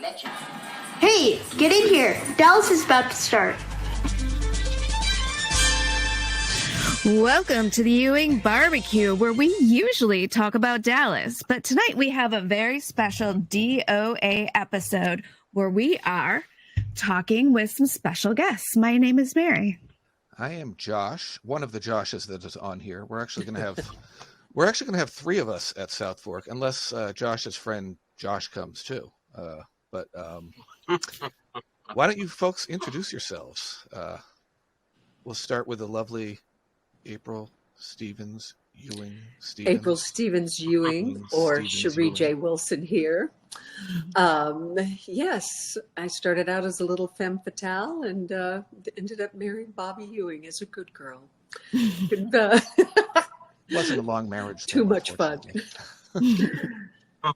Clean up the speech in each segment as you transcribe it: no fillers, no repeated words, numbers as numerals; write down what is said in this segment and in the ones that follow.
Hey, get in here. Dallas is about to start. Welcome to the Ewing Barbecue, where we usually talk about Dallas. But tonight we have a very special DOA episode where we are talking with some special guests. My name is Mary. I am Josh, one of the Joshes that is on here. We're actually going to have three of us at Southfork, unless Josh's friend Josh comes too. But why don't you folks introduce yourselves? We'll start with the lovely April Stevens Ewing. April Stevens Ewing, or Sheree J. Wilson here. Yes, I started out as a little femme fatale and ended up marrying Bobby Ewing as a good girl. And, wasn't a long marriage. Too much fun.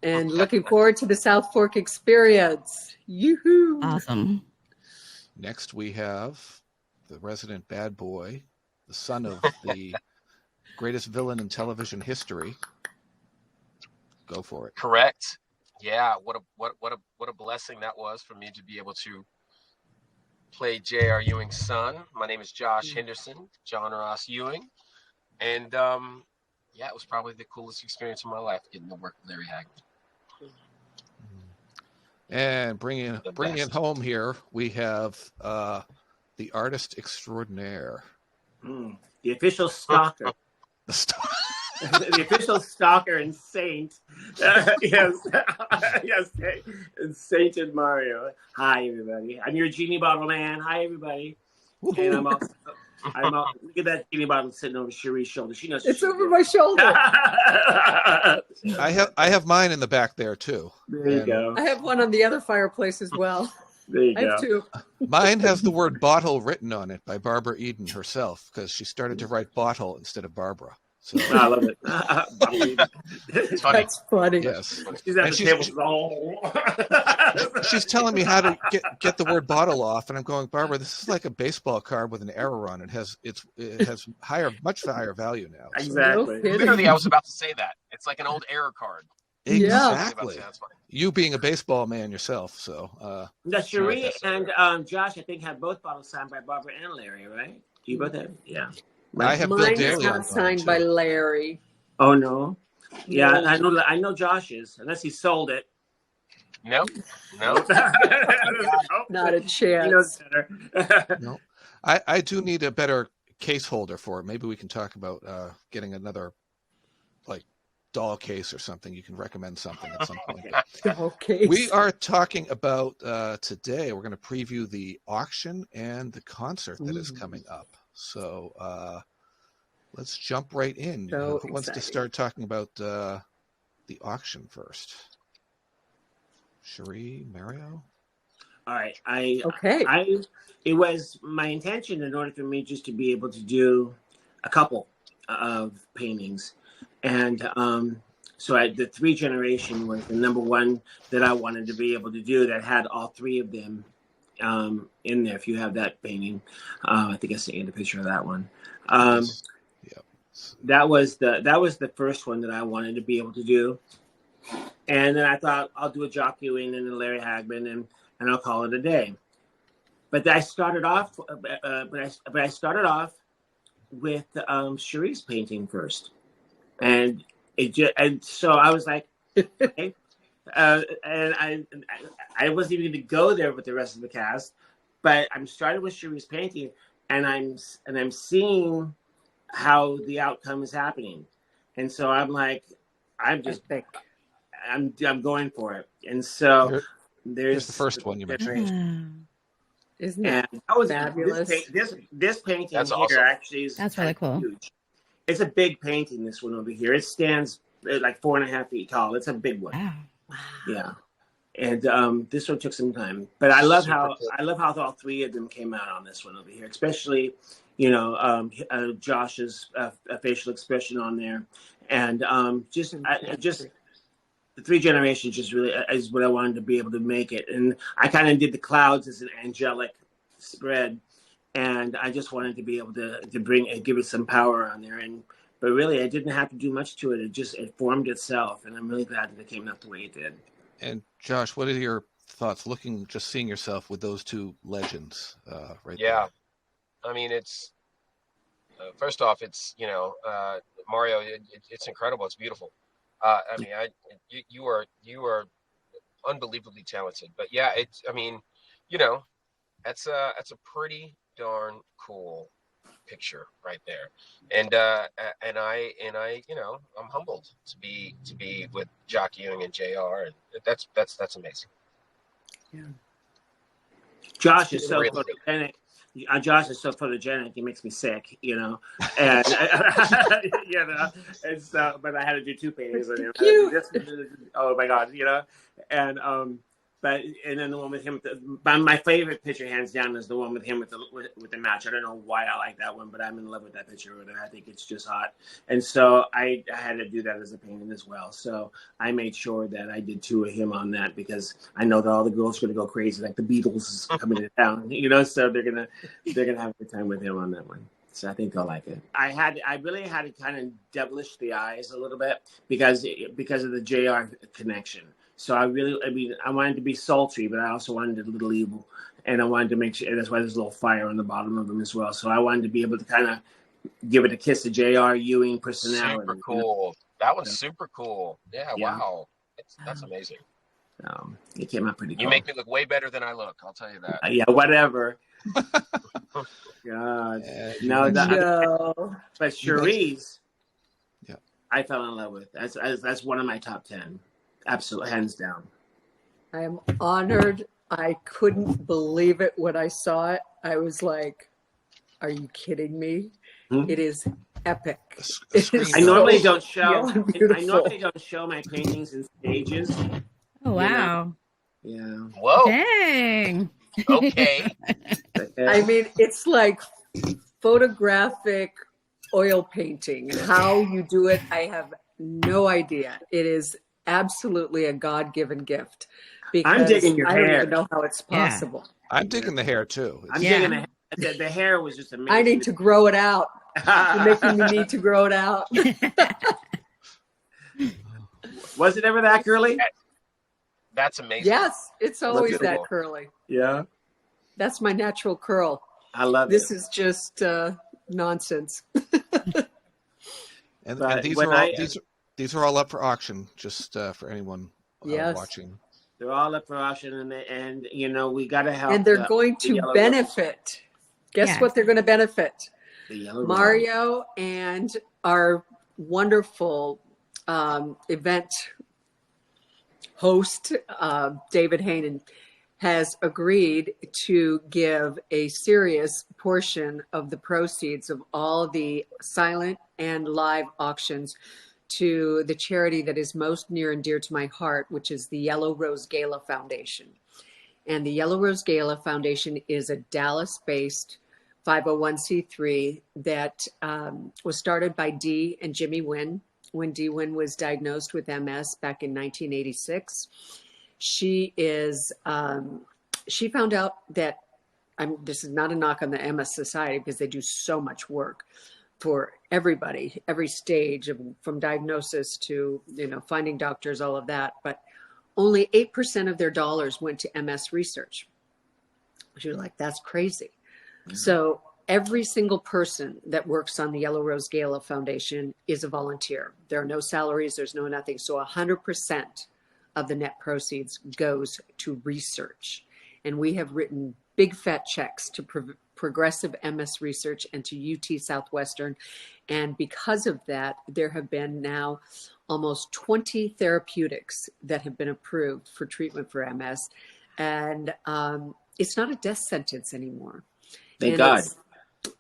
And looking forward to the Southfork Experience. Yoo-hoo! Awesome. Next, we have the resident bad boy, the son of the greatest villain in television history. Go for it. Correct. Yeah. What a blessing that was for me to be able to play J.R. Ewing's son. My name is Josh Henderson, John Ross Ewing, and yeah, it was probably the coolest experience of my life getting to work with Larry Hagman. And bringing it home here, we have the artist extraordinaire. The official stalker. The official stalker and saint. Yes, and Saint and Mario. Hi, everybody. I'm your genie bottle man. Hi, everybody. And I'm also, look at that genie bottle sitting over Sheree's shoulder. She knows it's over my shoulder. I have mine in the back there too. There you go. I have one on the other fireplace as well. There you I go. have two. Mine has the word bottle written on it by Barbara Eden herself, because she started to write bottle instead of Barbara. So I love it. It's funny. That's funny. yes, She's at the table. she's telling me how to get the word bottle off, and I'm going, Barbara, this is like a baseball card with an error on it. It has much higher value now. So. Exactly. No Literally, I was about to say that. It's like an old error card. Exactly. That's funny. You being a baseball man yourself, so. Now, Sheree and Josh, I think, have both bottles signed by Barbara and Larry, right? You both have? Yeah. I have Bill Mine is Daly on not signed too. by Larry. Oh, no? Yeah, No. I know Josh's, unless he sold it. Nope. Not a He chance. knows better. No, I do need a better case holder for it. Maybe we can talk about getting another like doll case or something. You can recommend something at some point. Okay. We are talking about today. We're going to preview the auction and the concert that is coming up. So let's jump right in. So Who wants to exciting. start talking about the auction first? Sheree, Mario? All right. Okay. It was my intention, in order for me just to be able to do a couple of paintings. And so the three generation was the number one that I wanted to be able to do, that had all three of them in there. If you have that painting, I think I sent you the picture of that one. That was the first one that I wanted to be able to do. And then I thought I'll do a Jock Ewing and a Larry Hagman, and I'll call it a day. But I started off, I started off with Sheree's painting first, and so I was like, okay. And I wasn't even going to go there with the rest of the cast, but I'm starting with Sheree's painting, and I'm seeing how the outcome is happening, and so I'm like, I'm going for it, and so Here's the first one you mentioned. Isn't that that was fabulous? This painting That's here awesome. actually is That's really cool. huge. It's a big painting. This one over here, it stands like 4.5 feet tall. It's a big one. Wow. Yeah, and this one took some time, but I love how all three of them came out on this one over here, especially Josh's facial expression on there, and just the three generations just really is what I wanted to be able to make it, and I kind of did the clouds as an angelic spread, and I just wanted to be able to give it some power on there, but really I didn't have to do much to it. It formed itself, and I'm really glad that it came out the way it did. And Josh, what are your thoughts seeing yourself with those two legends right Yeah. I mean, it's first off, it's Mario. It's incredible. It's beautiful. I mean, you are unbelievably talented. But yeah, that's a pretty darn cool picture right there. And I I'm humbled to be with Jock Ewing and JR, and that's amazing. Yeah. Josh is so photogenic. Josh is so photogenic. He makes me sick, And but I had to do 2 paintings of him. Oh my God, and and then the one with him. My favorite picture, hands down, is the one with him with the match. I don't know why I like that one, but I'm in love with that picture. And I think it's just hot. And so I had to do that as a painting as well. So I made sure that I did 2 of him on that because I know that all the girls are going to go crazy, like the Beatles is coming to town, So they're gonna have a good time with him on that one. So I think they'll like it. I really had to kind of devilish the eyes a little bit because of the JR connection. So I wanted to be sultry, but I also wanted a little evil. And I wanted to make sure, that's why there's a little fire on the bottom of them as well. So I wanted to be able to kind of give it a kiss of JR Ewing personality. Super cool. That was super cool. Yeah. Wow. That's amazing. It came out pretty cool. You make me look way better than I look. I'll tell you that. Yeah, whatever. God. No. But Sheree's, I fell in love with. That's one of my top 10. Absolutely, hands down. I am honored. I couldn't believe it when I saw it. I was like, "Are you kidding me?" Mm-hmm. It is epic. I normally don't show. I normally don't show my paintings in stages. Oh wow! Yeah. Whoa. Dang. Okay. I mean, it's like photographic oil painting. How you do it, I have no idea. It is absolutely a God-given gift. Because I'm digging your hair. I don't even know how it's possible. Yeah. I'm digging the hair too. I'm digging the hair. The hair was just amazing. I need to grow it out. You're making me need to grow it out. Was it ever that curly? That's amazing. Yes, it's always that curly. Yeah. That's my natural curl. I love this. This is just nonsense. and these are all up for auction, just for anyone watching. They're all up for auction, and we got to help. And they're going to benefit. Guess what they're going to benefit? The Yellow Mario Rose. And our wonderful event host, David Haynen, has agreed to give a serious portion of the proceeds of all the silent and live auctions to the charity that is most near and dear to my heart, which is the Yellow Rose Gala Foundation. And the Yellow Rose Gala Foundation is a Dallas-based 501c3 that was started by Dee and Jimmy Wynn when Dee Wynn was diagnosed with MS back in 1986. She found out that, this is not a knock on the MS Society because they do so much work for everybody, every stage from diagnosis to, finding doctors, all of that. But only 8% of their dollars went to MS research. She was like, that's crazy. Mm-hmm. So every single person that works on the Yellow Rose Gala Foundation is a volunteer. There are no salaries. There's no nothing. So 100% of the net proceeds goes to research. And we have written big fat checks to Progressive MS Research and to UT Southwestern. And because of that, there have been now almost 20 therapeutics that have been approved for treatment for MS. And it's not a death sentence anymore. Thank God.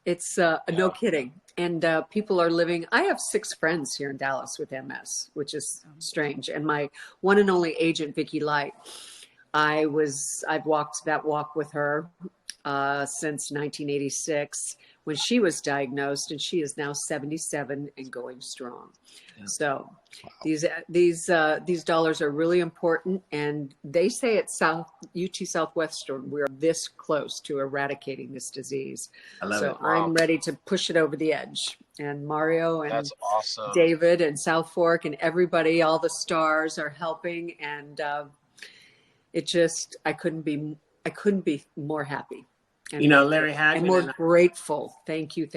It's no kidding. And people are living. I have 6 friends here in Dallas with MS, which is strange. And my one and only agent, Vicki Light, I've walked that walk with her since 1986 when she was diagnosed, and she is now 77 and going strong. Yeah. So these dollars are really important, and they say at UT Southwestern we're this close to eradicating this disease. I love it. Wow. I'm ready to push it over the edge. And Mario and that's awesome. David and Southfork and everybody, all the stars are helping, and it just, I couldn't be more happy. And You know, Larry Hagman and more and grateful. Thank you,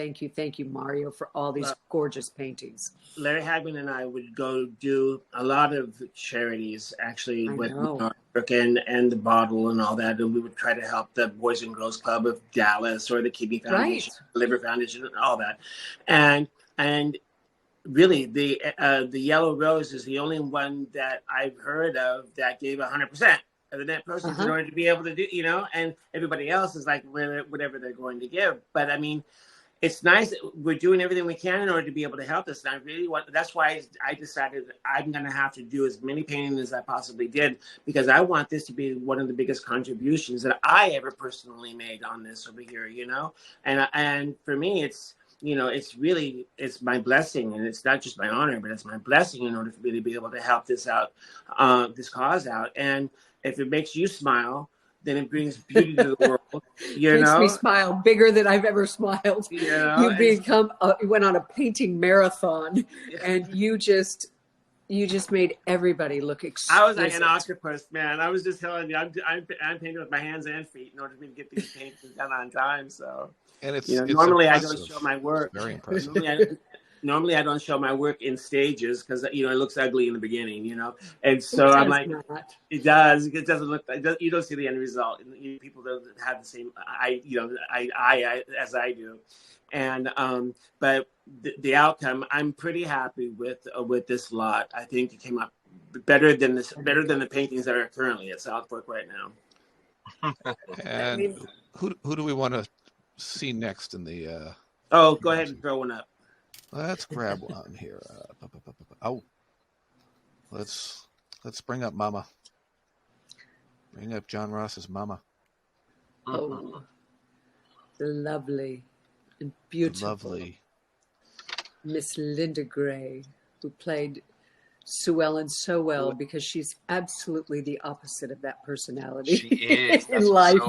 Mario, for all these gorgeous paintings. Larry Hagman and I would go do a lot of charities, actually, with our work and the bottle and all that. And we would try to help the Boys and Girls Club of Dallas or the Kidney Foundation, Liver Foundation, and all that. And really, the Yellow Rose is the only one that I've heard of that gave 100% of the net proceeds in order to be able to do, you know, and everybody else is like whatever they're going to give. But I mean, it's nice that we're doing everything we can in order to be able to help this. And I really that's why I decided I'm going to have to do as many paintings as I possibly did, because I want this to be one of the biggest contributions that I ever personally made on this over here, you know? And for me, it's, you know, it's my blessing, and it's not just my honor, but it's my blessing in order for me to be able to help this out, this cause out. And if it makes you smile, then it brings beauty to the world. You know, makes me smile bigger than I've ever smiled. You know, you went on a painting marathon, and you just made everybody look exquisite. I was like an octopus, man. I was just telling you, I'm painting with my hands and feet in order for me to get these paintings done on time. So, and it's, you know, it's normally impressive. I don't show my work. Very impressive. Normally I don't show my work in stages because, you know, it looks ugly in the beginning, you know, and so I'm like, it doesn't look like, you don't see the end result. People don't have the same I as I do, and but the outcome, I'm pretty happy with this lot. I think it came out better than the paintings that are currently at Southfork right now. And who do we want to see next in the? Oh, go ahead and throw one up. Let's grab one here. Let's bring up Mama. Bring up John Ross's Mama. Oh, the lovely and beautiful, lovely Miss Linda Gray, who played Sue Ellen so well, because she's absolutely the opposite of that personality. She is in life.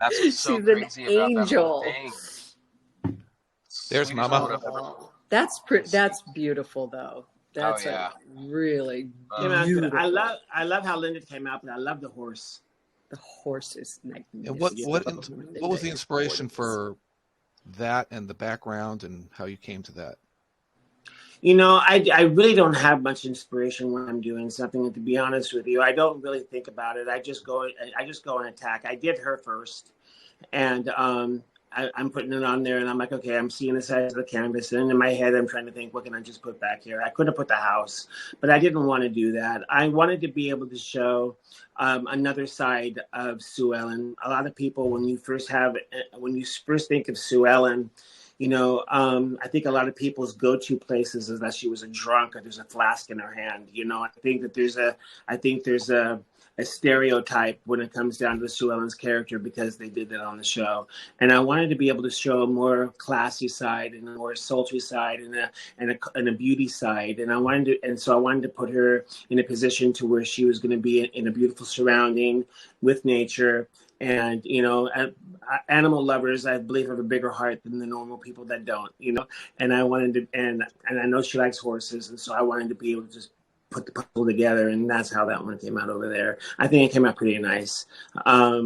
That's what's so she's crazy an about angel. that whole thing. There's Sweetest Mama. woman I've ever- That's beautiful, though. That's a really beautiful. I love how Linda came out, but I love the horse. The horse is magnificent. And what was the inspiration for that, and the background, and how you came to that? You know, I really don't have much inspiration when I'm doing something. And to be honest with you, I don't really think about it. I just go and attack. I did her first, and I'm putting it on there, and I'm like, okay, I'm seeing the size of the canvas, and in my head, I'm trying to think, what can I just put back here? I could have put the house, but I didn't want to do that. I wanted to be able to show another side of Sue Ellen. A lot of people, when you first think of Sue Ellen, you know, I think a lot of people's go-to places is that she was a drunk or there's a flask in her hand. You know, I think there's a stereotype when it comes down to Sue Ellen's character, because they did that on the show. And I wanted to be able to show a more classy side and a more sultry side and a beauty side. And so I wanted to put her in a position to where she was going to be in a beautiful surrounding with nature. And, you know, animal lovers, I believe, have a bigger heart than the normal people that don't, you know. And I wanted to, and I know she likes horses. And so I wanted to be able to just put the puzzle together, and that's how that one came out over there. I think it came out pretty nice. I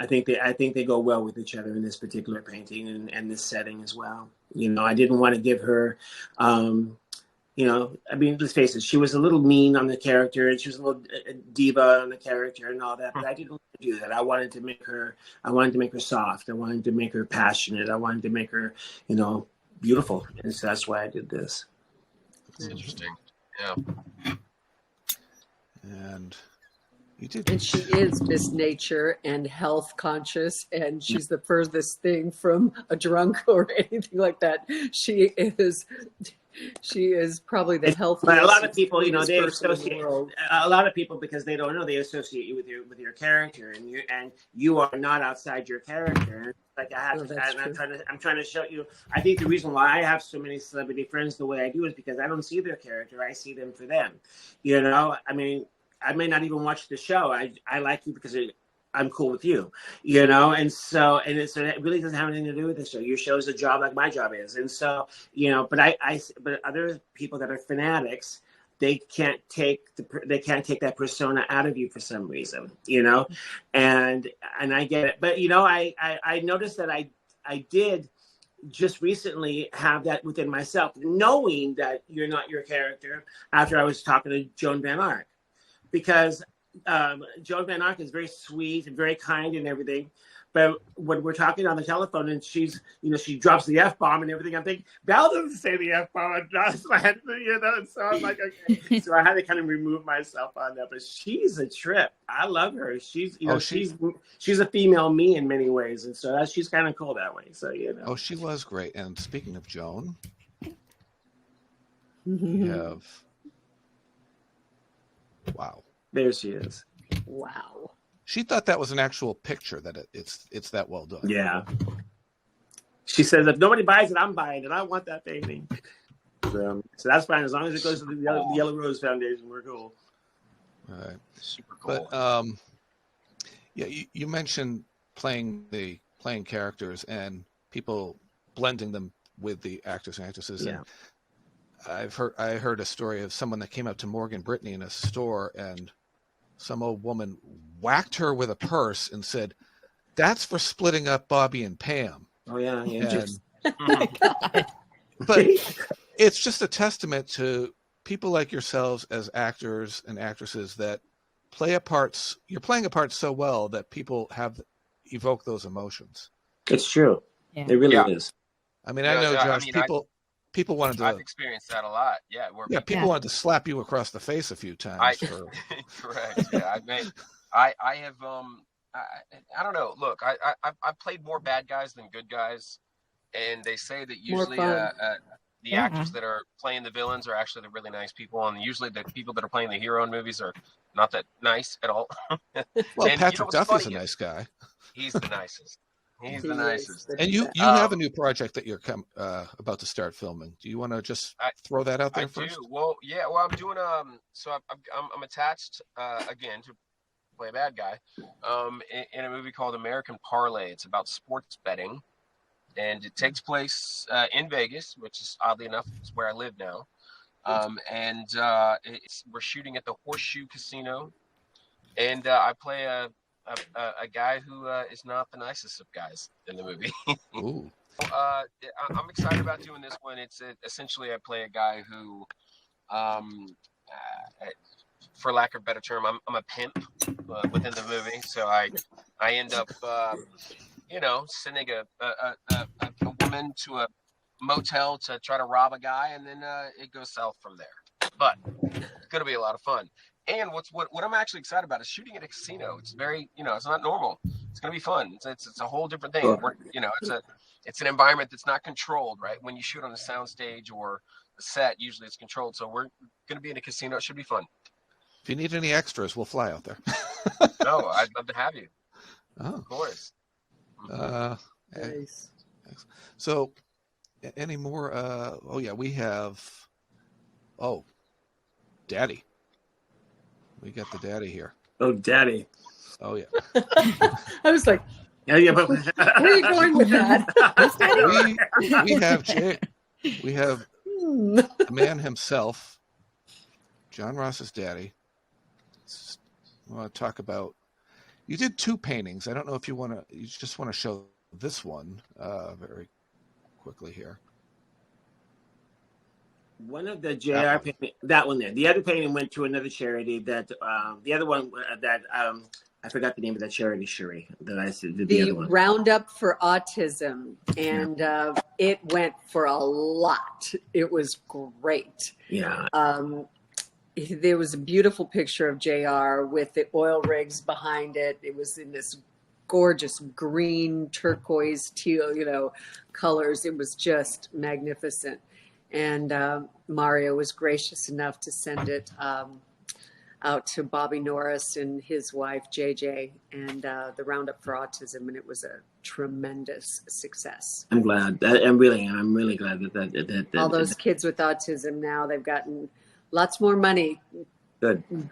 think they go well with each other in this particular painting and this setting as well. You know, I didn't want to give her, you know, I mean, let's face it, she was a little mean on the character, and she was a little diva on the character and all that, but I didn't want to do that. I wanted to make her soft. I wanted to make her passionate. I wanted to make her, you know, beautiful. And so that's why I did this. That's interesting. Yeah. And you did. And she is Miss Nature and health conscious, and she's the furthest thing from a drunk or anything like that. She is probably the healthiest. But a lot of people, you know, they associate a lot of people, because they don't know, they associate you with your character, and you are not outside your character. Like I'm trying to show you. I think the reason why I have so many celebrity friends the way I do is because I don't see their character. I see them for them. You know, I mean, I may not even watch the show. I like you because I'm cool with you, you know? And so it really doesn't have anything to do with the show. Your show is a job like my job is. And so, you know, but other people that are fanatics, they can't take that persona out of you for some reason, and I get it. But I noticed that I did just recently have that within myself, knowing that you're not your character, after I was talking to Joan Van Ark, because Joan Van Ark is very sweet and very kind and everything. But when we're talking on the telephone and she drops the F-bomb and everything, I'm thinking, Val doesn't say the F-bomb. So I had to, so I'm like, okay. So I had to kind of remove myself on that. But she's a trip. I love her. She's a female me in many ways. And so she's kind of cool that way. So, Oh, she was great. And speaking of Joan, we have, wow. There she is. Wow. She thought that was an actual picture, that it's that well done. Yeah. She says, if nobody buys it, I'm buying it. I want that painting. So that's fine. As long as it goes to the Yellow Rose Foundation, we're cool. All right. Super cool. But you mentioned playing characters and people blending them with the actors and actresses. Yeah. And I heard a story of someone that came up to Morgan Brittany in a store, and some old woman whacked her with a purse and said, "That's for splitting up Bobby and Pam." Oh yeah. But it's just a testament to people like yourselves as actors and actresses that play a part. You're playing a part so well that people evoke those emotions. It's true. Yeah. It really is. I mean, I know, Josh, people wanted to. I've experienced that a lot. Yeah. People wanted to slap you across the face a few times. Correct. Yeah. I have. I don't know. Look, I've played more bad guys than good guys, and they say that usually the actors that are playing the villains are actually the really nice people, and usually the people that are playing the hero in movies are not that nice at all. Well, Patrick Duffy's a nice guy. He's the nicest. He's the nicest. And you have a new project that you're about to start filming. Do you want to just throw that out there first? I do. Well, yeah. Well, I'm doing so I'm attached again to play a bad guy in a movie called American Parlay. It's about sports betting, and it takes place in Vegas, which is oddly enough is where I live now. We're shooting at the Horseshoe Casino, and I play a guy who is not the nicest of guys in the movie. Ooh. I'm excited about doing this one. It's essentially I play a guy who, for lack of a better term, I'm a pimp within the movie. So I end up, sending a woman to a motel to try to rob a guy, and then it goes south from there. But it's going to be a lot of fun. And what I'm actually excited about is shooting at a casino. It's very, it's not normal. It's going to be fun. It's a whole different thing. It's an environment that's not controlled, right? When you shoot on a soundstage or a set, usually it's controlled. So we're going to be in a casino. It should be fun. If you need any extras, we'll fly out there. No, I'd love to have you. Oh. Of course. Nice. So, any more? We have. Oh, Daddy. We got the daddy here. Oh, Daddy. Oh, yeah. I was like, yeah, but where are you going with that? we have the man himself, John Ross's daddy. I want to talk about. You did 2 paintings. I don't know if you just want to show this one very quickly here. One of the JR painting, that one there. The other painting went to another charity. That the other one that I forgot the name of that charity, Sheree. That I said the other one. Roundup for Autism, and it went for a lot. It was great. Yeah. There was a beautiful picture of JR with the oil rigs behind it. It was in this gorgeous green, turquoise, teal, colors. It was just magnificent. And Mario was gracious enough to send it out to Bobby Norris and his wife, JJ, and the Roundup for Autism. And it was a tremendous success. I'm glad. I'm really glad that all those kids with autism now, they've gotten lots more money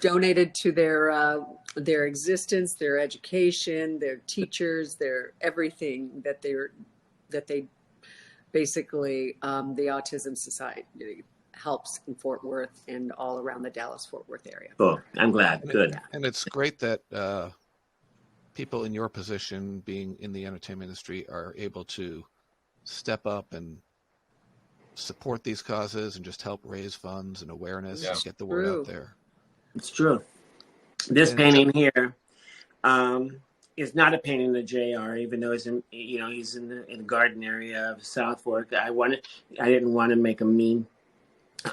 donated to their existence, their education, their teachers, their everything that they basically the Autism Society helps in Fort Worth and all around the Dallas-Fort Worth area. Cool. I'm glad. Good. And it's great that people in your position, being in the entertainment industry, are able to step up and support these causes and just help raise funds and awareness and get the word out there. It's true. This painting here is not a painting of JR, even though he's in the garden area of Southfork. I didn't want to make him mean.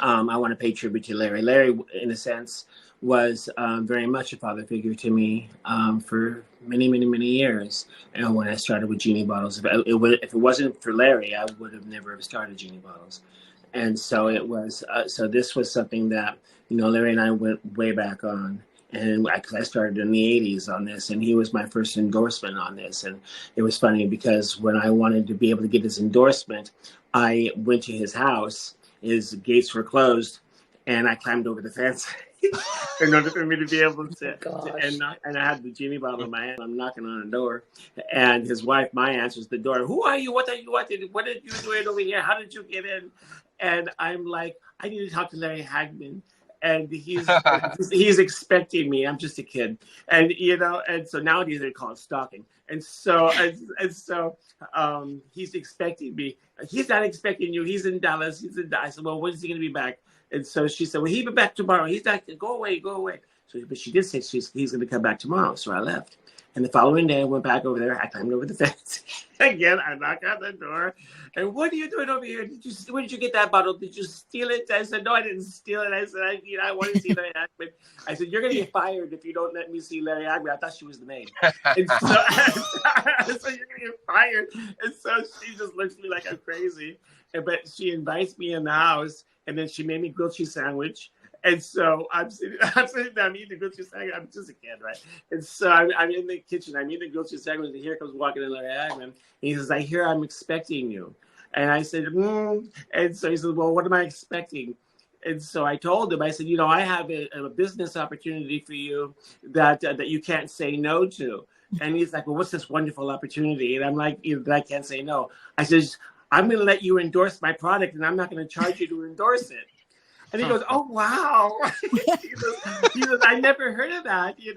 I want to pay tribute to Larry. Larry, in a sense, was very much a father figure to me for many, many, many years. And when I started with Genie Bottles, if it wasn't for Larry, I would have never started Genie Bottles. And so it was. So this was something that Larry and I went way back on. And because I started in the 80s on this, and he was my first endorsement on this. And it was funny because when I wanted to be able to get his endorsement, I went to his house. His gates were closed, and I climbed over the fence in order for me to be able to. And I had the Genie bottle in my hand. I'm knocking on the door, and his wife, Maya, answers the door. Who are you? What are you? What did you do over here? How did you get in? And I'm like, I need to talk to Larry Hagman. And he's expecting me. I'm just a kid, and so nowadays they call it stalking. And so he's expecting me. He's not expecting you. He's in Dallas. I said, well, when is he going to be back? And so she said, well, he'll be back tomorrow. He's not. Go away. So, but she did say he's going to come back tomorrow. So I left. And the following day, I went back over there. I climbed over the fence. Again, I knocked on the door. And what are you doing over here? Where did you get that bottle? Did you steal it? I said, no, I didn't steal it. I said, I want to see Larry Hagman. I said, you're going to get fired if you don't let me see Larry Hagman. I thought she was the maid. And so, so you're going to get fired. And so she just looks at me like I'm crazy. But she invites me in the house. And then she made me grilled cheese sandwich. And so I'm sitting there, I'm eating the grilled cheese sandwich. I'm just a kid, right? And so I'm in the kitchen. I'm eating the grilled cheese sandwich, and here comes walking in Larry Hagman. And he says, I hear I'm expecting you. And I said, And so he said, well, what am I expecting? And so I told him, I said, I have a business opportunity for you that you can't say no to. And he's like, well, what's this wonderful opportunity? And I'm like, I can't say no. I says, I'm going to let you endorse my product, and I'm not going to charge you to endorse it. And he goes, oh, wow. he says, I never heard of that. He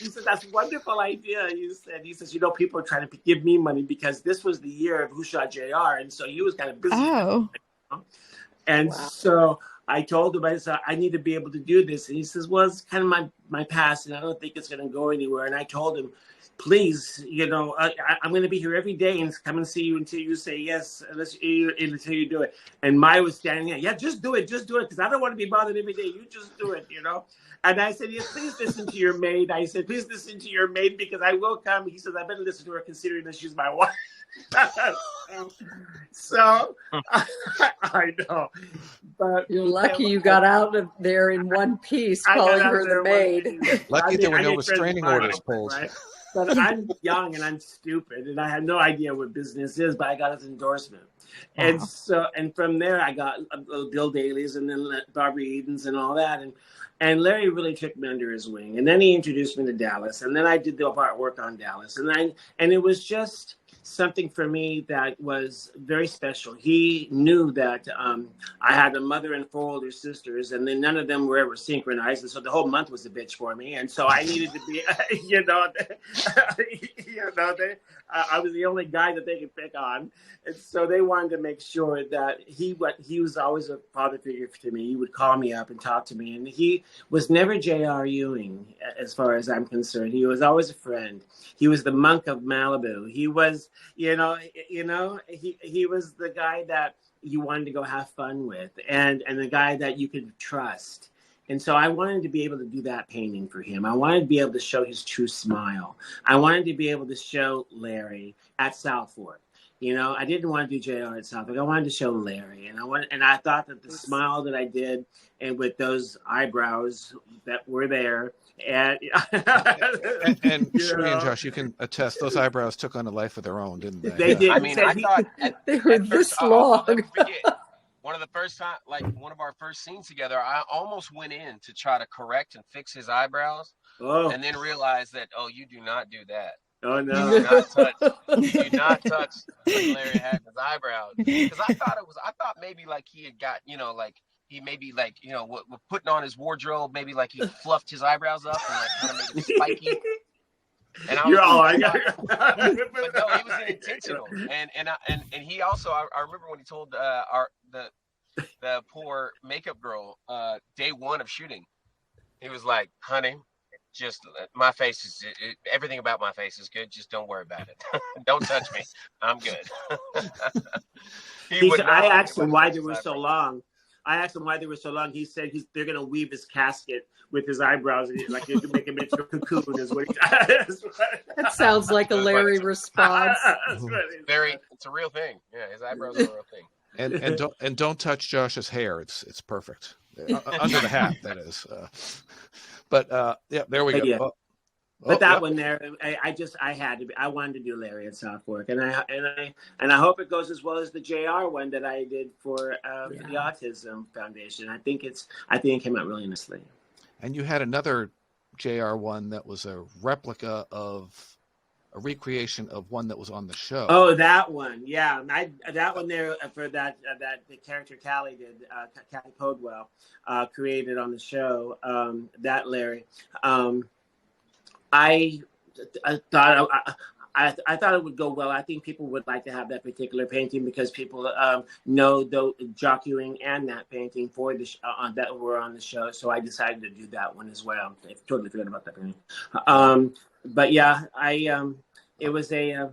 said, that's a wonderful idea. He says, people are trying to give me money because this was the year of Who Shot JR. And so he was kind of busy. Oh. And so I told him, I said, I need to be able to do this. And he says, well, it's kind of my past, and I don't think it's going to go anywhere. And I told him, please, I'm going to be here every day and come and see you until you say yes, until you do it. And Maya was standing there. Yeah, just do it, because I don't want to be bothered every day. You just do it, And I said, yes, please listen to your maid. I said, please listen to your maid because I will come. He says, I better listen to her considering that she's my wife. So I know. But you're lucky you got out of there in one piece, calling her the maid. Lucky there were no restraining orders pulled. Right? But I'm young and I'm stupid and I had no idea what business is, but I got his endorsement. And from there I got Bill Daly's and then Barbara Eden's and all that. And Larry really took me under his wing. And then he introduced me to Dallas. And then I did the artwork on Dallas. And it was just something for me that was very special. He knew that I had a mother and 4 older sisters, and then none of them were ever synchronized. And so the whole month was a bitch for me. And so I needed to be, I was the only guy that they could pick on. And so they wanted to make sure that he was always a father figure to me. He would call me up and talk to me. And he was never J.R. Ewing, as far as I'm concerned. He was always a friend. He was the monk of Malibu. He was, he was the guy that you wanted to go have fun with and the guy that you could trust. And so I wanted to be able to do that painting for him. I wanted to be able to show his true smile. I wanted to be able to show Larry at Southfork. I didn't want to do JR at Southfork. I wanted to show Larry. And I thought that the smile that I did and with those eyebrows that were there, and Sheree and Josh, you can attest those eyebrows took on a life of their own, didn't they? They did. I mean, I thought they were this long. One of the first time, like one of our first scenes together, I almost went in to try to correct and fix his eyebrows, and then realized that, you do not do that. Oh no! Do not touch Larry Hagman's eyebrows, because I thought maybe like he had got, like he maybe like, putting on his wardrobe, maybe like he fluffed his eyebrows up and like kind of made it spiky. And I was but no, he was intentional. And he also, I remember when he told the poor makeup girl day one of shooting, he was like, honey, just my face is everything about my face is good. Just don't worry about it. Don't touch me. I'm good. I asked him why they were so long. He said they're going to weave his casket with his eyebrows, like you can make him into a cocoon. Is what he does. That sounds like a Larry response. It's a real thing. Yeah, his eyebrows are a real thing. And don't touch Josh's hair. It's perfect under the hat. That is. But there we go. Yeah. But that one there, I wanted to do Larry at Southfork, and I hope it goes as well as the JR one that I did for the Autism Foundation. I think it came out really nicely. And you had another JR one that was a replica of a recreation of one that was on the show. Oh, that one, yeah. That one there for that the character Callie did, Callie Podwell, created on the show. That Larry. I thought it would go well. I think people would like to have that particular painting because people know Jock Ewing and that painting for the that were on the show. So I decided to do that one as well. I totally forgot about that painting. But yeah, it was a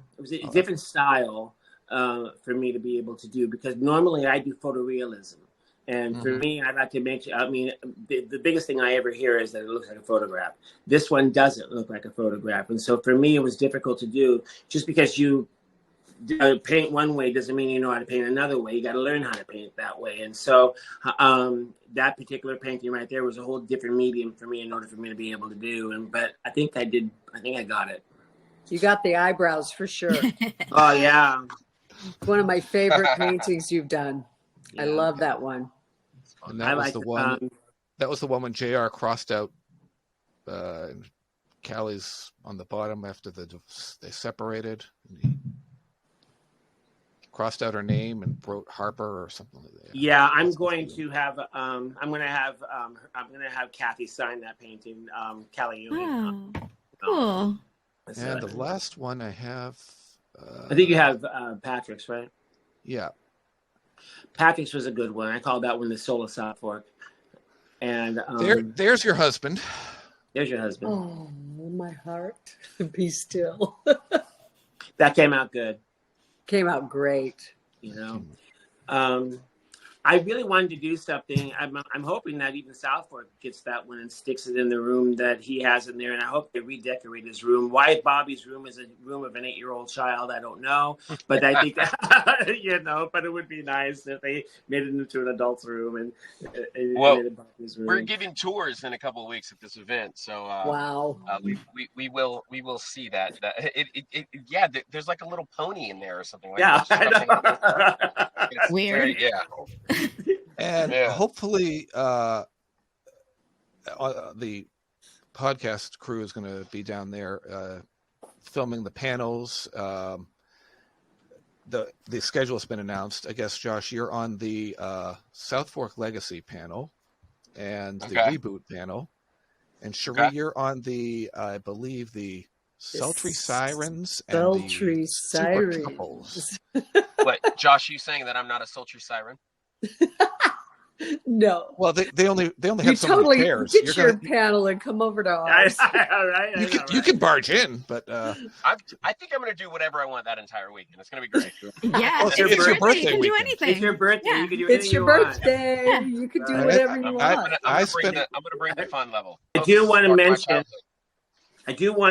different style for me to be able to do because normally I do photorealism. And for me, I'd like to make sure, the biggest thing I ever hear is that it looks like a photograph. This one doesn't look like a photograph. And so for me, it was difficult to do. Just because you paint one way doesn't mean you know how to paint another way. You got to learn how to paint that way. And so that particular painting right there was a whole different medium for me in order for me to be able to do. But I think I got it. You got the eyebrows for sure. Oh, yeah. One of my favorite paintings you've done. Yeah. I love that one. And that was the one. That was the one when JR crossed out Callie's on the bottom after they separated. He crossed out her name and wrote Harper or something like that. Yeah, I'm going to have Kathy sign that painting. Callie Ewing. Cool. And the last one I have. I think you have Patrick's, right? Yeah. Patrick's was a good one. I called that one the Soul of Southfork. And there's your husband. There's your husband. Oh, my heart, be still. That came out good. Came out great. I really wanted to do something. I'm hoping that even Southfork gets that one and sticks it in the room that he has in there. And I hope they redecorate his room. Why Bobby's room is a room of an 8-year-old child, I don't know. But I think that, but it would be nice if they made it into an adult's room and made it Bobby's room. We're giving tours in a couple of weeks at this event. So wow. We will see that. There's like a little pony in there or something like that. Yeah. Weird. And hopefully the podcast crew is going to be down there filming the panels. The schedule has been announced. I guess, Josh, you're on the Southfork Legacy panel and the Reboot panel. And Sheree, you're on I believe, the Sultry Sirens and the Super Couples. What, Josh, you saying that I'm not a sultry siren? No. Well, they only have so many pairs. Get your panel and come over to ours. You can barge in, but I think I'm going to do whatever I want that entire week, and it's going to be great. Yeah, it's your birthday. You can do anything. It's your birthday. Yeah. You can do anything. It's your birthday. Yeah. You can do whatever you want. I'm going to bring the fun level. I do want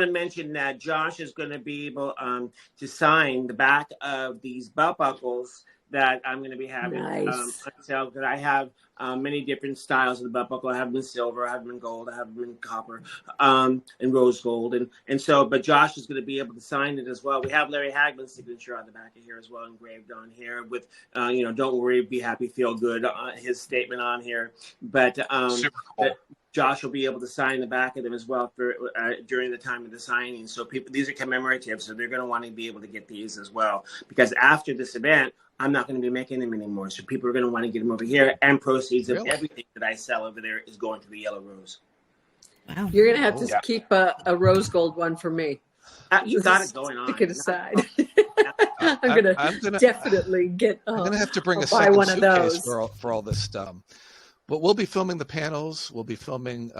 to mention that Josh is going to be able to sign the back of these belt buckles that I'm going to be having on sale, because I have many different styles of the belt buckle. I have them in silver, I have them in gold, I have them in copper, and rose gold, and so. But Josh is going to be able to sign it as well. We have Larry Hagman's signature on the back of here as well, engraved on here with, "Don't worry, be happy, feel good." His statement on here, but super cool. Josh will be able to sign the back of them as well for during the time of the signing. So these are commemorative, so they're going to want to be able to get these as well. Because after this event, I'm not going to be making them anymore. So people are going to want to get them over here, and proceeds of everything that I sell over there is going to the Yellow Rose. Wow. You're going to have to keep a rose gold one for me. You got it going on. Stick it aside. I'm gonna definitely get. I'm gonna have to bring a buy second one of suitcase those. for all this stuff. But we'll be filming the panels. We'll be filming,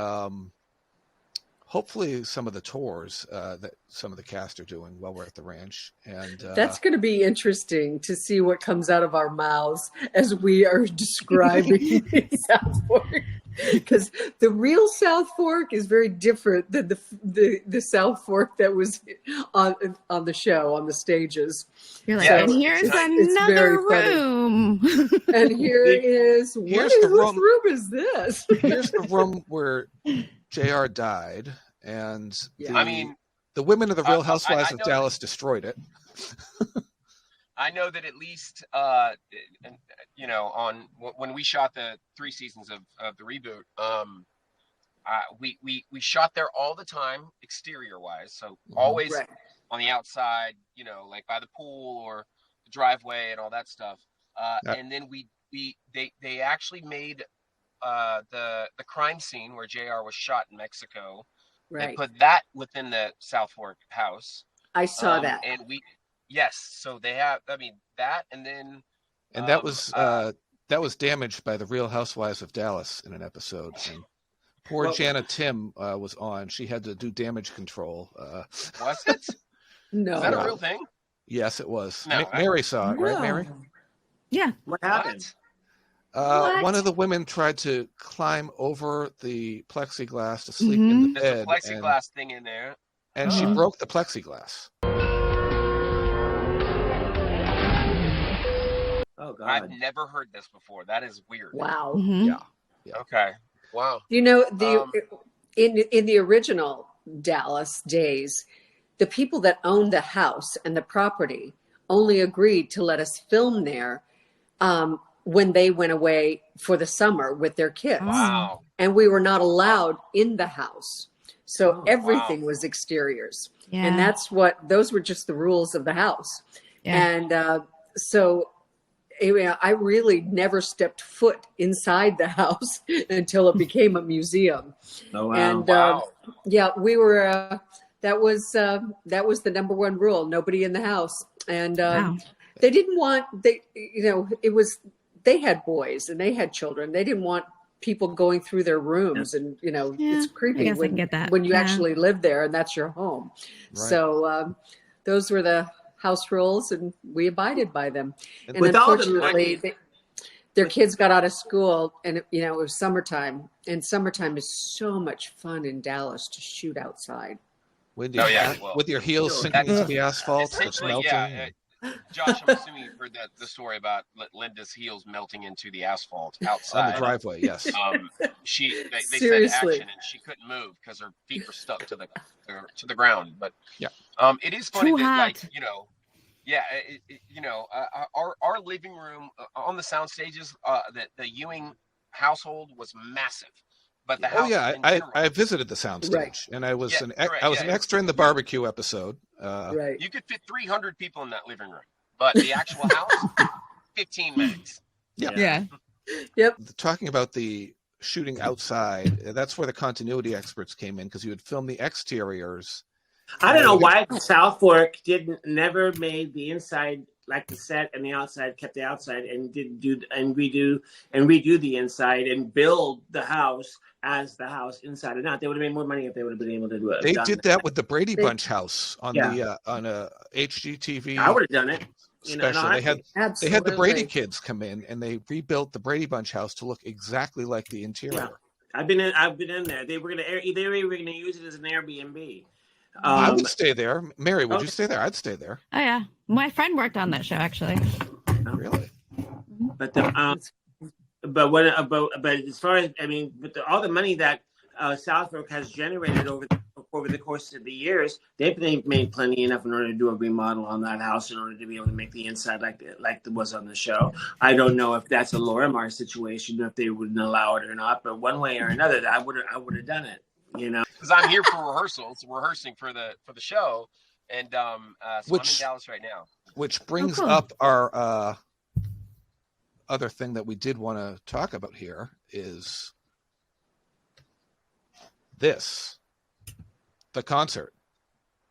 hopefully, some of the tours that some of the cast are doing while we're at the ranch. And that's going to be interesting to see what comes out of our mouths as we are describing South Fork. Because the real South Fork is very different than the South Fork that was on the show, on the stages. You're like, So and here's another room. And whose room is this? Here's the room where JR died, and the women of the Real Housewives of Dallas destroyed it. I know that at least, on when we shot the 3 seasons of the reboot, we shot there all the time, exterior wise. So always on the outside, like by the pool or the driveway and all that stuff. And then they actually made the crime scene where JR was shot in Mexico. Right. They put that within the Southfork house. I saw that. And yes, so they have. I mean that, and then that was damaged by the Real Housewives of Dallas in an episode. And poor Jana Tim was on. She had to do damage control. Was it? No, is that a real thing? Yes, it was. No, Mary saw it, right, Mary? Yeah. What happened? One of the women tried to climb over the plexiglass to sleep in the bed. There's a plexiglass thing in there, and she broke the plexiglass. Oh God! I've never heard this before. That is weird. Wow. Mm-hmm. Yeah. Okay. Wow. In the original Dallas days, the people that owned the house and the property only agreed to let us film there when they went away for the summer with their kids. Wow. And we were not allowed in the house. So everything was exteriors. Yeah. And those were just the rules of the house. Yeah. And so anyway, I really never stepped foot inside the house until it became a museum. Oh, wow. And we were, that was the number one rule, nobody in the house. And they didn't want, they had boys and they had children. They didn't want people going through their rooms and, it's creepy when you actually live there and that's your home. Right. So those were the house rules and we abided by them. And unfortunately, their kids got out of school and, it was summertime, and summertime is so much fun in Dallas to shoot outside. With your heels sinking into the asphalt, it's melting. Josh, I'm assuming you've heard the story about Linda's heels melting into the asphalt outside on the driveway. Yes. They said action, and she couldn't move because her feet were stuck to the ground. But it is funny that our living room on the sound stages, the Ewing household was massive. But the house I visited the soundstage, and I was an extra in the barbecue episode. You could fit 300 people in that living room, but the actual house, 15 max. Yeah. Yep. Talking about the shooting outside, that's where the continuity experts came in, because you would film the exteriors. I don't know why Southfork never made the inside like the set and the outside, kept the outside and redo the inside and build the house as the house inside and out. They would have made more money if they would have been able to do it. They did that with the Brady Bunch house on a HGTV. I would have done it. Special. They had the Brady kids come in and they rebuilt the Brady Bunch house to look exactly like the interior. Yeah. I've been in there. They were gonna use it as an Airbnb. I would stay there. Mary, would you stay there? I'd stay there. Oh yeah, my friend worked on that show actually. Oh, really? But as far as all the money that Southfork has generated over over the course of the years, they've made plenty enough in order to do a remodel on that house in order to be able to make the inside like it was on the show. I don't know if that's a Lorimar situation, if they wouldn't allow it or not, but one way or another, I would have done it. Because I'm here for rehearsals, rehearsing for the show, and so I'm in Dallas right now. Which brings up our other thing that we did want to talk about here is the concert.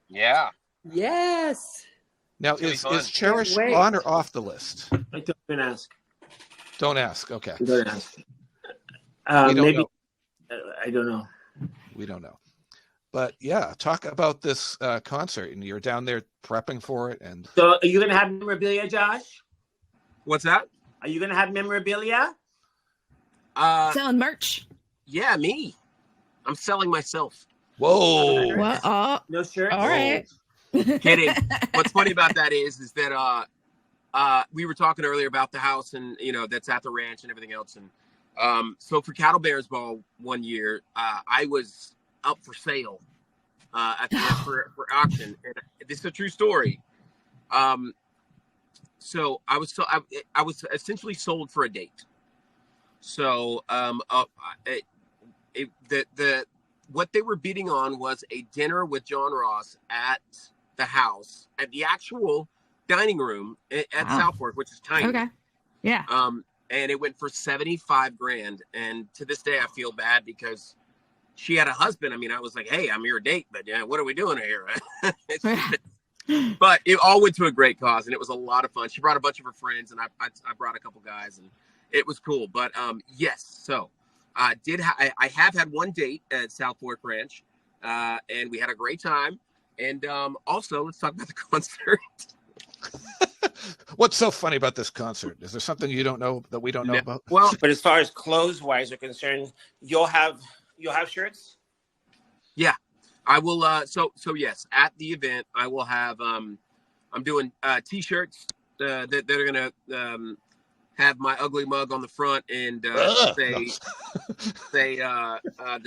Yeah. Yes. Now, It's is fun. Cherish Can't wait. on or off the list? I don't ask. Don't ask. Okay. Don't ask. We don't Maybe know. I don't know. We don't know. But yeah, talk about this concert, and you're down there prepping for it. And So, are you going to have memorabilia, Josh? What's that? Are you going to have memorabilia? Selling merch. Yeah, me. I'm selling myself. whoa, What? Oh, No shirt. all right. Kidding. What's funny about that is that we were talking earlier about the house and that's at the ranch and everything else, and so for Cattle Bears Ball one year, I was up for sale at the for auction, and this is a true story. So I was essentially sold for a date. So what they were bidding on was a dinner with John Ross at the house, at the actual dining room at Southfork, which is tiny. Okay. Yeah. And it went for $75,000. And to this day, I feel bad because she had a husband. I mean, I was like, hey, I'm your date, but what are we doing here? But it all went to a great cause, and it was a lot of fun. She brought a bunch of her friends, and I brought a couple guys, and it was cool. But yes, so I have had one date at Southfork Ranch, and we had a great time. And also, let's talk about the concert. what's so funny about this concert? Is there something you don't know that we don't know about? Well, But as far as clothes wise are concerned, you'll have shirts. yeah, I will. So yes, at the event, I will have. I'm doing T-shirts that are gonna have my ugly mug on the front and say the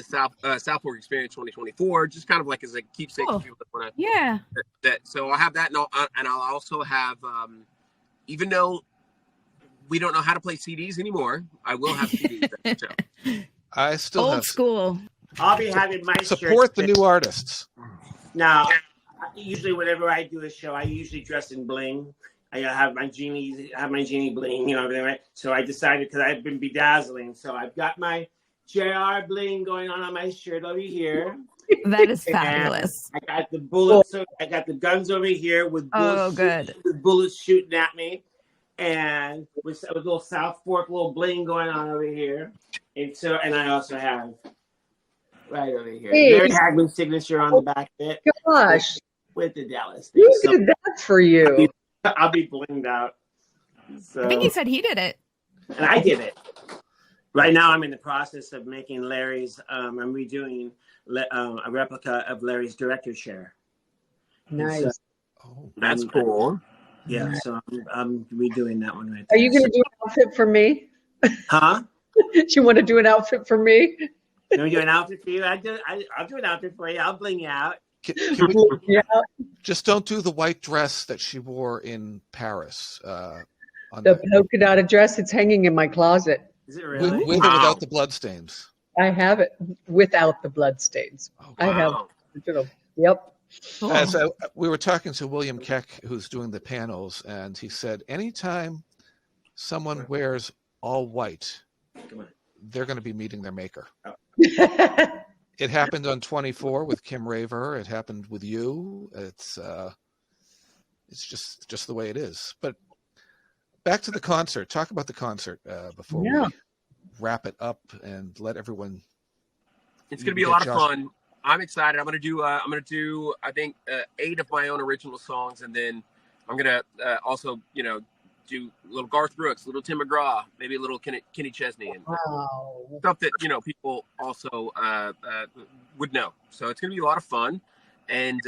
Southfork Experience 2024, just kind of like as a keepsake for people that want to. Yeah. That. So I'll have that, and I'll also have, even though we don't know how to play CDs anymore, I will have CDs at the show. I still Old have school. I'll be having my support shirts the new artists. Now, usually whenever I do a show, I usually dress in bling. I have my genie bling, everything, right? So I decided, because I've been bedazzling, so I've got my JR bling going on my shirt over here. That is And fabulous. I got the bullets. I got the guns over here with bullets. Good. With bullets shooting at me, and with a little Southfork little bling going on over here. And I also have right over here Mary Hagman's signature on the back of it. Gosh, with the Dallas. who did that for you? I'll be blinged out. So, I think he said he did it. and I did it. Right now, I'm in the process of making Larry's. I'm redoing a replica of Larry's director chair. Nice. So, That's cool. yeah, so I'm redoing that one right Are there. you going to do an outfit for me? Huh? Do you want to do an outfit for me? Can we do an outfit for you? I'll do an outfit for you. I'll bling you out. Can we Yeah. just don't do the white dress that she wore in Paris? On The polka dotted dress, it's hanging in my closet. Is it with really? or without the bloodstains? I have it without the bloodstains. Oh, I have Wow. original. Yep. Cool. So we were talking to William Keck, who's doing the panels, and he said anytime someone wears all white, Come on. they're going to be meeting their maker. It happened on 24 with Kim Raver. It happened with you. It's just the way it is. But back to the concert. Talk about the concert before Yeah. we wrap it up and let everyone. It's going to be a lot of fun. I'm excited. I'm going to do I think 8 of my own original songs, and then I'm going to also do a little Garth Brooks, a little Tim McGraw, maybe a little Kenny Chesney, and Wow. stuff that people also would know. So it's going to be a lot of fun, and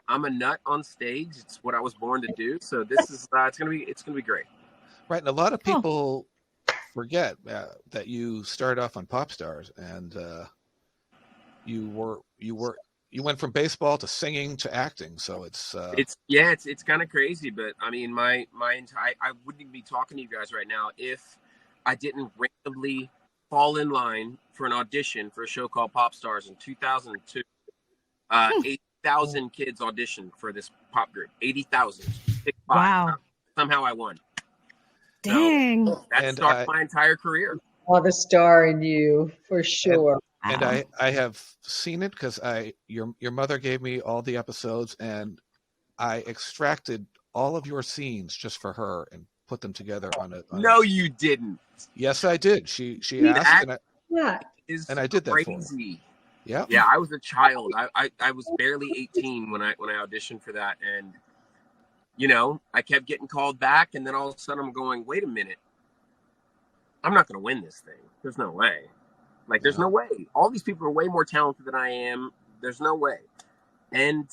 I'm a nut on stage. It's what I was born to do. So this is it's going to be great. Right, and a lot of people forget that you started off on Pop Stars, and you were you went from baseball to singing to acting. So it's kind of crazy. But I mean, my entire, I wouldn't even be talking to you guys right now if I didn't randomly fall in line for an audition for a show called Pop Stars in 2002. 80,000 kids auditioned for this pop group. 80,000. Wow. Somehow I won. Dang. So that started my entire career. Oh, the star in you, for sure. And I have seen it because your mother gave me all the episodes, and I extracted all of your scenes just for her and put them together on it. No, you didn't. Yes, I did. She asked, and I did that crazy. for her. Yeah. Yeah, I was a child. I was barely 18 when I auditioned for that, and I kept getting called back, and then all of a sudden I'm going, wait a minute, I'm not going to win this thing. There's no way. Like, there's no way. All these people are way more talented than I am. There's no way. And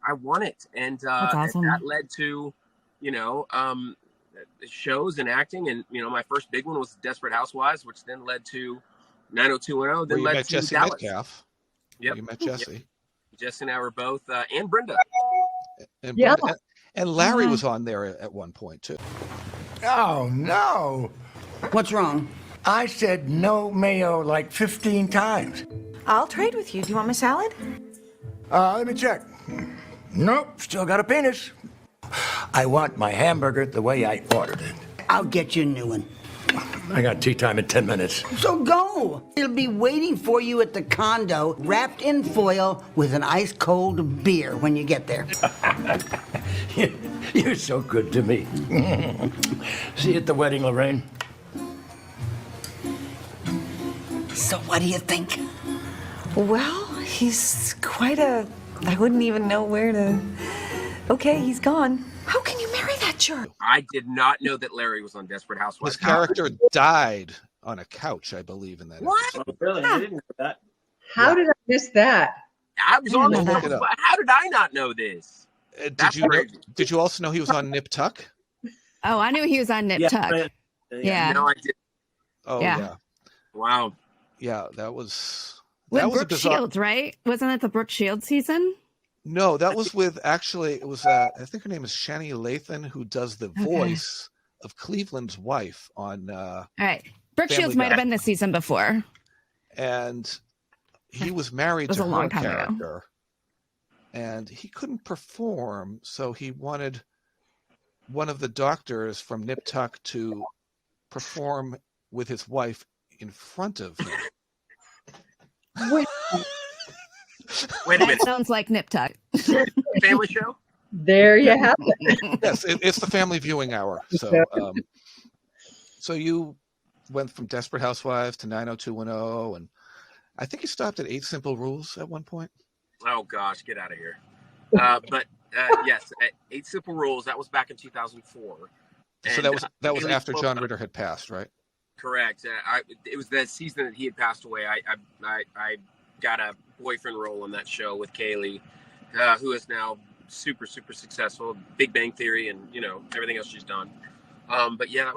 I won it, and that's awesome. And that led to, shows and acting, and my first big one was Desperate Housewives, which then led to 90210. Then led to Jesse Dallas. Metcalf. Yep. You met Jesse. Yep. Jesse and I were both, and Brenda. And Brenda, and Larry was on there at one point too. Oh no! What's wrong? I said no mayo like 15 times. I'll trade with you. Do you want my salad? Let me check. Nope, still got a penis. I want my hamburger the way I ordered it. I'll get you a new one. I got tea time in 10 minutes. So go. It'll be waiting for you at the condo, wrapped in foil with an ice-cold beer when you get there. You're so good to me. See you at the wedding, Lorraine. So what do you think? Well, he's quite a... I wouldn't even know where to... Okay, he's gone. How can you marry that jerk? I did not know that Larry was on Desperate Housewives. His character died on a couch, I believe, in that What? episode. Oh, really? I didn't know that. How did I miss that? I was on Look the it up. How did I not know this? Did you also know he was on Nip Tuck? Oh, I knew he was on Nip Tuck. Yeah. No, I did. Oh Yeah. yeah. Wow. Yeah, that was With a Brooke bizarre... Shields, right? Wasn't it the Brooke Shields season? No, that was with it was I think her name is Shani Lathan, who does the voice of Cleveland's wife on All right. Brooke Family Shields might Guy. have been the season before. And he was married was to a long her time ago. character. And he couldn't perform, so he wanted one of the doctors from Nip Tuck to perform with his wife in front of him. Wait a That minute. sounds like Nip Tuck. Family show? There you have it. Yes, it's the family viewing hour. So, so you went from Desperate Housewives to 90210, and I think you stopped at 8 Simple Rules at one point. Oh gosh, get out of here. But yes, 8 Simple Rules. That was back in 2004. So that was after John Ritter had passed, right? Correct. It was the season that he had passed away. I got a boyfriend role on that show with Kaylee, who is now super successful. Big Bang Theory, and everything else she's done. But yeah,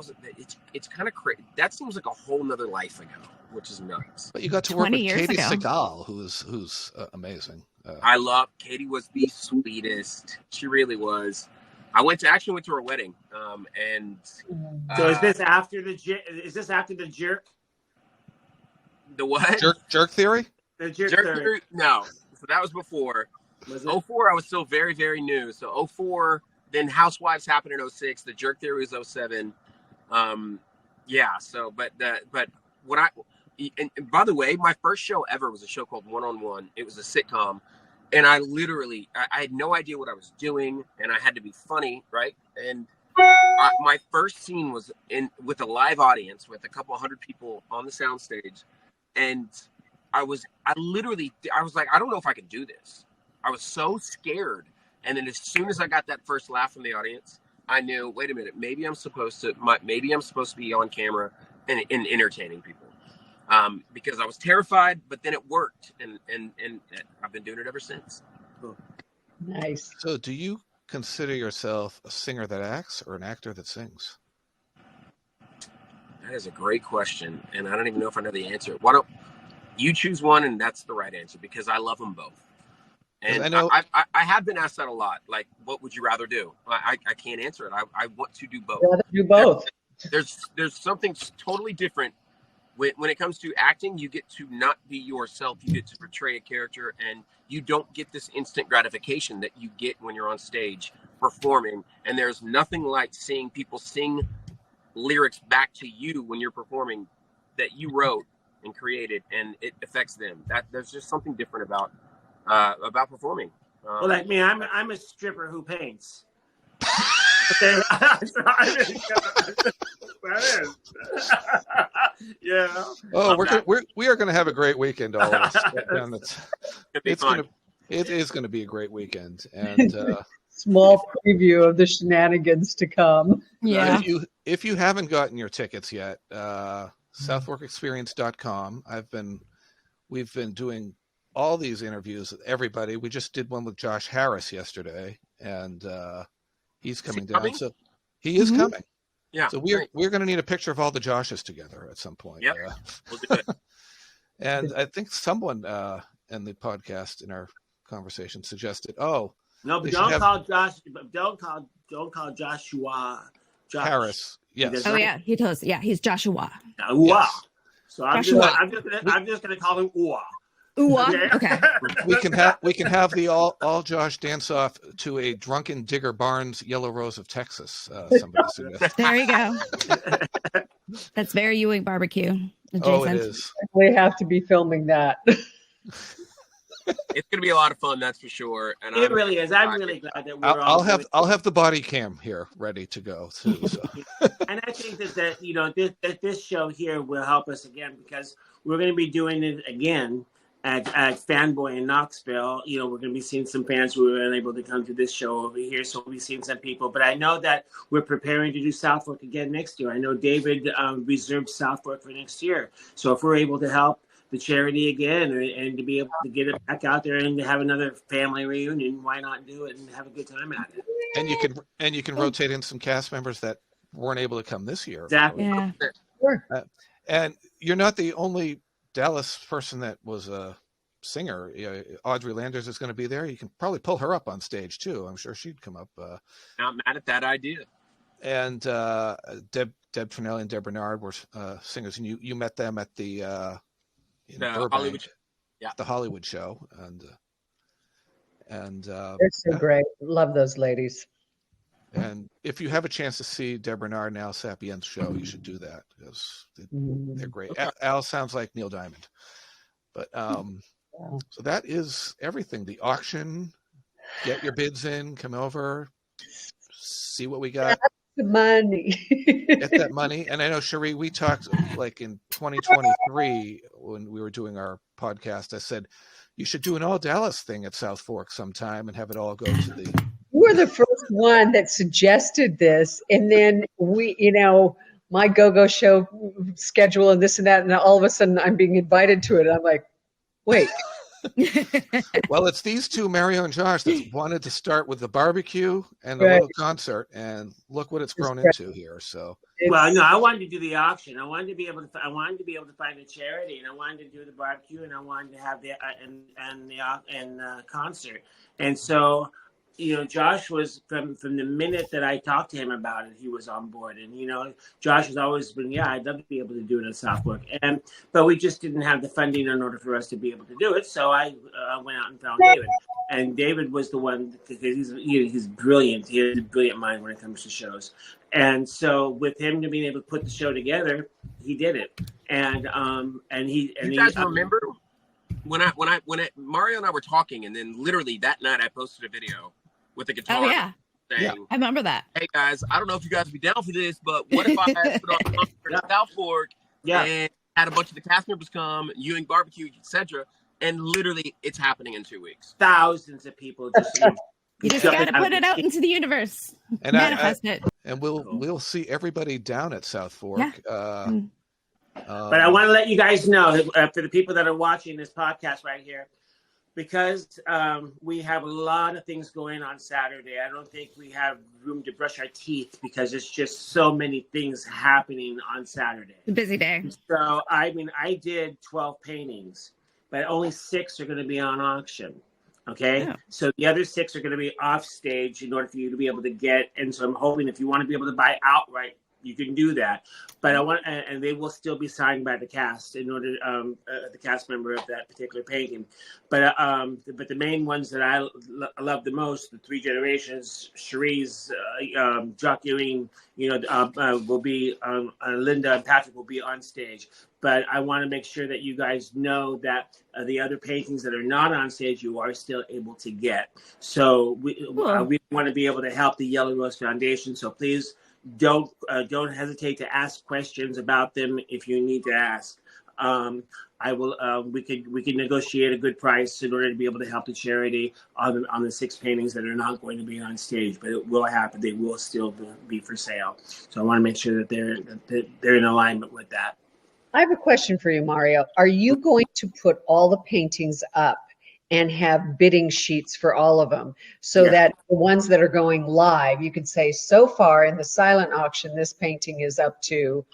it's kind of crazy. That seems like a whole nother life ago, which is nuts. But you got to work with 20 years Katie ago. Segal, who's amazing. I love Katie. Was the sweetest. She really was. I actually went to her wedding, and So is this after the jerk? The what? Jerk Theory? The jerk Theory? No. So that was before. Was it? 04, I was still very, very new. So 04, then Housewives happened in 06. The Jerk Theory was 07. Yeah. So, but what and by the way, my first show ever was a show called One on One. It was a sitcom. And I literally, I had no idea what I was doing, and I had to be funny, right? And my first scene was with a live audience with a couple hundred people on the soundstage, and I was like, I don't know if I can do this. I was so scared. And then as soon as I got that first laugh from the audience, I knew, wait a minute, maybe I'm supposed to be on camera and entertaining people. Because I was terrified, but then it worked, and I've been doing it ever since. Nice. So do you consider yourself a singer that acts or an actor that sings? That is a great question, and I don't even know if I know the answer. Why don't you choose one, and that's the right answer, because I love them both. And I know I have been asked that a lot. Like, what would you rather do? I can't answer it. I want to do both. Rather do both. There's something totally different when it comes to acting. You get to not be yourself. You get to portray a character, and you don't get this instant gratification that you get when you're on stage performing. And there's nothing like seeing people sing lyrics back to you when you're performing that you wrote and created, and it affects them. That there's just something different about performing. Well, like me, I'm a stripper who paints. Yeah. Oh, we are going to have a great weekend, all of us. It is going to be a great weekend, and Small preview of the shenanigans to come. Yeah. If you haven't gotten your tickets yet, southforkexperience.com. We've been doing all these interviews with everybody. We just did one with Josh Harris yesterday, and he's coming down. So he is coming. Yeah. So we're going to need a picture of all the Joshes together at some point. Yep. We'll do it. And I think someone in the podcast in our conversation suggested, no, but don't call Joshua. Josh. Harris. Yes. Oh yeah, he told us. Yeah, he's Joshua. Yes. So I'm just gonna call him Uwa. Uwa. Okay. We can have the all Josh dance off to a drunken Digger Barnes Yellow Rose of Texas. Somebody suggested. There you go. That's very Ewing Barbecue. Adjacent. Oh, it is. We have to be filming that. It's going to be a lot of fun, that's for sure. And it really is. I'm really glad that we're I'll have the body cam here ready to go too. So. And I think that this show here will help us again, because we're going to be doing it again at Fanboy in Knoxville. We're going to be seeing some fans who were unable to come to this show over here, so we'll be seeing some people. But I know that we're preparing to do Southfork again next year. I know David reserved Southfork for next year. So if we're able to help the charity again and to be able to get it back out there and to have another family reunion, why not do it and have a good time at it? And you can rotate in some cast members that weren't able to come this year. Exactly. Yeah. Sure. And you're not the only Dallas person that was a singer. Audrey Landers is going to be there. You can probably pull her up on stage too. I'm sure she'd come up. Not mad at that idea. And Deb Trinelli and Deb Bernard were singers, and you met them at the Hollywood, the Hollywood show, and They're so great. Love those ladies. And if you have a chance to see Deb Bernard and Al Sapien's show, you should do that, because they're great. Okay. Al sounds like Neil Diamond, but so that is everything. The auction, get your bids in, come over, see what we got. The money. Get that money. And I know, Sheree, we talked like in 2023 when we were doing our podcast. I said you should do an all Dallas thing at Southfork sometime and have it all go to the. You were the first one that suggested this, and then my go-go show schedule and this and that, and all of a sudden I'm being invited to it. I'm like, wait. Well, it's these two, Mario and Josh, that wanted to start with the barbecue and a little concert, and look what it's grown into here. So, well, no, I wanted to do the auction. I wanted to be able to find a charity, and I wanted to do the barbecue, and I wanted to have the concert. And so, Josh was from the minute that I talked to him about it, he was on board. And Josh has always been, I'd love to be able to do it at Southfork, but we just didn't have the funding in order for us to be able to do it. So I went out and found David, and David was the one, because he's brilliant. He has a brilliant mind when it comes to shows. And so with him to being able to put the show together, he did it. And you guys remember when Mario and I were talking, and then literally that night I posted a video with the guitar. Oh yeah. Saying, I remember that. Hey guys, I don't know if you guys would be down for this, but what if I had put on a concert at Southfork and had a bunch of the cast members come, Ewing Barbecue, etc. And literally, it's happening in 2 weeks. Thousands of people just. You just got to put it out into the universe. And manifest it. And we'll see everybody down at Southfork. Yeah. But I want to let you guys know, for the people that are watching this podcast right here, because we have a lot of things going on Saturday. I don't think we have room to brush our teeth, because there's just so many things happening on Saturday. A busy day. So, I did 12 paintings, but only 6 are going to be on auction. Okay, Yeah. so the other 6 are going to be off stage in order for you to be able to get. And so I'm hoping if you want to be able to buy outright, you can do that. But I want, and they will still be signed by the cast in order, the cast member of that particular painting. But the main ones that I love the most, the 3 generations, Sheree's, Jock Ewing, will be, Linda and Patrick will be on stage. But I want to make sure that you guys know that the other paintings that are not on stage, you are still able to get. So we want to be able to help the Yellow Rose Foundation. So please don't hesitate to ask questions about them if you need to ask. I will. We can negotiate a good price in order to be able to help the charity on the 6 paintings that are not going to be on stage, but it will happen. They will still be for sale. So I want to make sure that they're in alignment with that. I have a question for you, Mario. Are you going to put all the paintings up and have bidding sheets for all of them so that the ones that are going live, you could say, so far in the silent auction, this painting is up to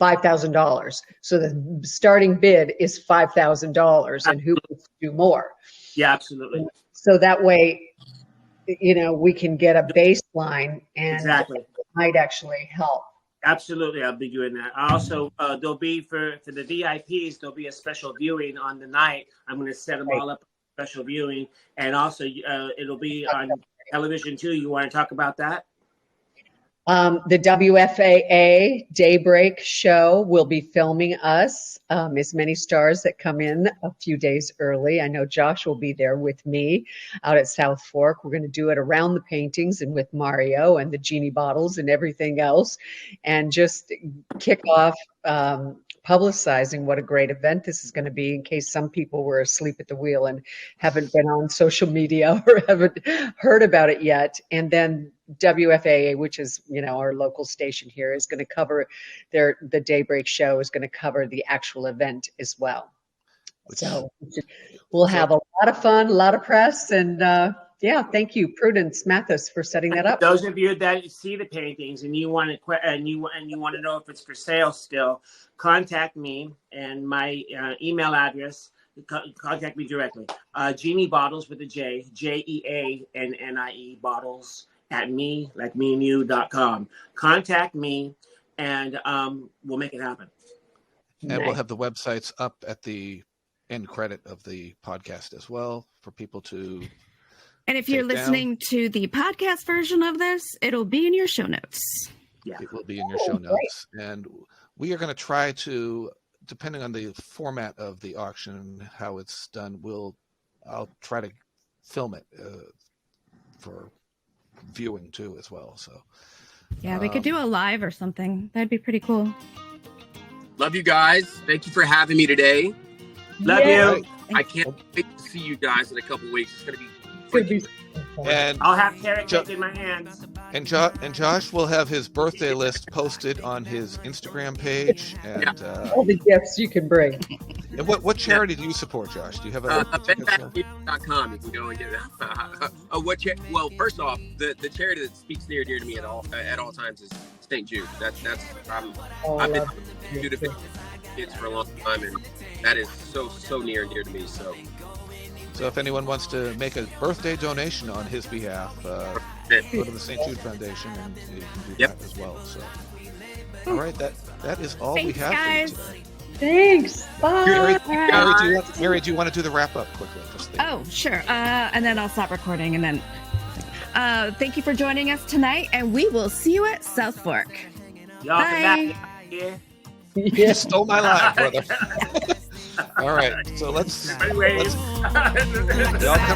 $5,000. So the starting bid is $5,000 and who wants to do more? Yeah, absolutely. So that way, we can get a baseline and exactly. It might actually help. Absolutely, I'll be doing that. Also, there'll be for the VIPs, there'll be a special viewing on the night. I'm going to set them all up for special viewing, and also it'll be on television too. You want to talk about that? The WFAA Daybreak show will be filming us, as many stars that come in a few days early. I know Josh will be there with me out at Southfork. We're going to do it around the paintings and with Mario and the genie bottles and everything else, and just kick off publicizing what a great event this is going to be in case some people were asleep at the wheel and haven't been on social media or haven't heard about it yet. And then WFAA, which is, our local station here, is going to cover the Daybreak show is going to cover the actual event as well. So we'll have a lot of fun, a lot of press, and thank you, Prudence Mathis, for setting that up. Those of you that see the paintings and you want to know if it's for sale still, contact me, and my email address. Contact me directly. Genie Bottles with a J, JEANNIE bottles at me, like me and you.com. Contact me, and we'll make it happen. And we'll have the websites up at the end credit of the podcast as well for people to. And if you're listening to the podcast version of this, it'll be in your show notes. Yeah, it will be in your show notes. And we are going to try to, depending on the format of the auction, how it's done, I'll try to film it for viewing too as well. So yeah, we could do a live or something. That'd be pretty cool. Love you guys. Thank you for having me today. Love you. I can't wait to see you guys in a couple weeks. It's going to be and I'll have carrot cake in my hands. And Josh will have his birthday list posted on his Instagram page. And all the gifts you can bring. And what charity do you support, Josh? Do you have a BenBackNews.com? You can go and get it. Well, first off, the charity that speaks near and dear to me at all times is St. Jude. I've been Jude of kids for a long time, and that is so near and dear to me. So if anyone wants to make a birthday donation on his behalf, go to the St. Jude Foundation, and you can do that as well. So, all right, that is all we have guys. for you today. Thanks. Bye. Mary, do you want to do the wrap up quickly? Oh, sure. And then I'll stop recording. And then thank you for joining us tonight, and we will see you at Southfork. Y'all Bye. You stole my line, brother. All right, so let's y'all come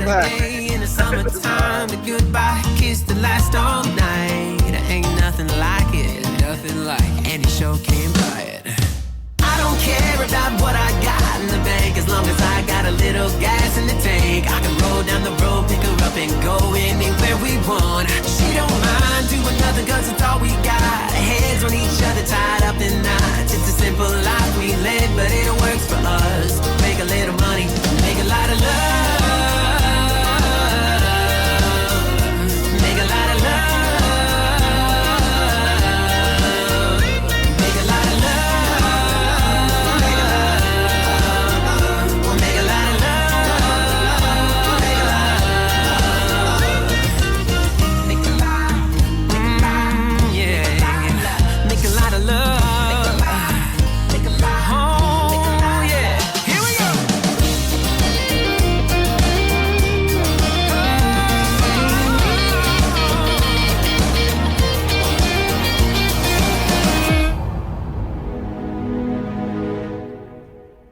back. In the summertime, the goodbye kiss that lasts all night. Ain't nothing like it, and it sure came by it. I don't care about what I got in the bank, as long as I got a little gas in the tank. I can roll down the road, pick her up, and go anywhere we want. She don't mind doing nothing, 'cause it's all we got. Heads on each other, tied up in knots. It's a simple life we live, but it works for us. Make a little